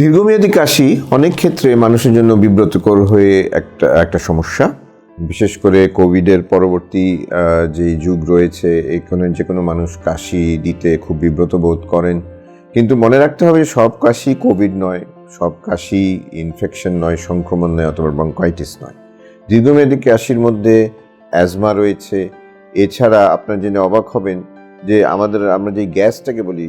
দীর্ঘমেয়াদী কাশি অনেক ক্ষেত্রে মানুষের জন্য বিব্রতকর হয়ে একটা সমস্যা। বিশেষ করে কোভিডের পরবর্তী যে যুগ রয়েছে, এখানে যে কোনো মানুষ কাশি দিতে খুব বিব্রত বোধ করেন। কিন্তু মনে রাখতে হবে সব কাশি কোভিড নয়, সব কাশি ইনফেকশন নয়, সংক্রমণ নয়, অথবা ব্রঙ্কাইটিস নয়। দীর্ঘমেয়াদী কাশির মধ্যে অ্যাজমা রয়েছে। এছাড়া আপনার জেনে অবাক হবেন যে আমরা যে গ্যাসটাকে বলি,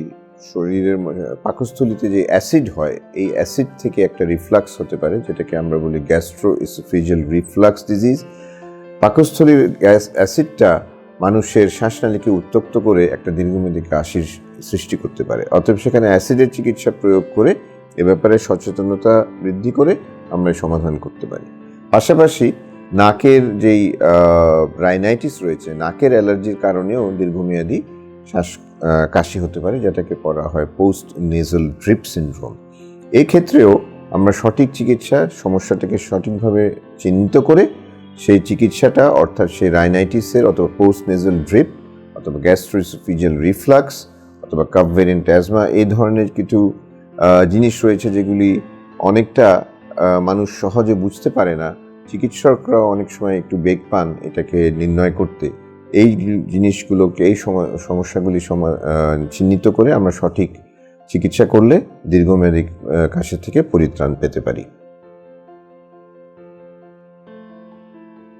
শরীরের পাকস্থলীতে যে অ্যাসিড হয়, এই অ্যাসিড থেকে একটা রিফ্লাক্স হতে পারে, যেটাকে আমরা বলি গ্যাস্ট্রোইসোফেজিয়াল রিফ্লাক্স ডিজিজ। পাকস্থলীর গ্যাস অ্যাসিডটা মানুষের শ্বাসনালীকে উত্তপ্ত করে একটা দীর্ঘমেয়াদী কাশির সৃষ্টি করতে পারে। অতএব সেখানে অ্যাসিডের চিকিৎসা প্রয়োগ করে এ ব্যাপারে সচেতনতা বৃদ্ধি করে আমরা সমাধান করতে পারি। পাশাপাশি নাকের যেই রাইনাইটিস রয়েছে, নাকের অ্যালার্জির কারণেও দীর্ঘমেয়াদী কাশি হতে পারে, যেটাকে বলা হয় পোস্ট নেজাল ড্রিপ সিনড্রোম। এই ক্ষেত্রেও আমরা সঠিক চিকিৎসা, সমস্যাটাকে সঠিকভাবে চিহ্নিত করে সেই চিকিৎসাটা, অর্থাৎ সেই রাইনাইটিসের অথবা পোস্ট নেজাল ড্রিপ অথবা গ্যাস্ট্রোইসোফেজিয়াল রিফ্লাক্স অথবা কাপ ভেরিয়েন্ট অ্যাজমা, এই ধরনের কিছু জিনিস রয়েছে যেগুলি অনেকটা মানুষ সহজে বুঝতে পারে না। চিকিৎসকরা অনেক সময় একটু বেগ পান এটাকে নির্ণয় করতে। এই জিনিসগুলোকে, এই সমস্যাগুলি চিহ্নিত করে আমরা সঠিক চিকিৎসা করলে দীর্ঘমেয়াদী কাশি থেকে পরিত্রাণ পেতে পারি।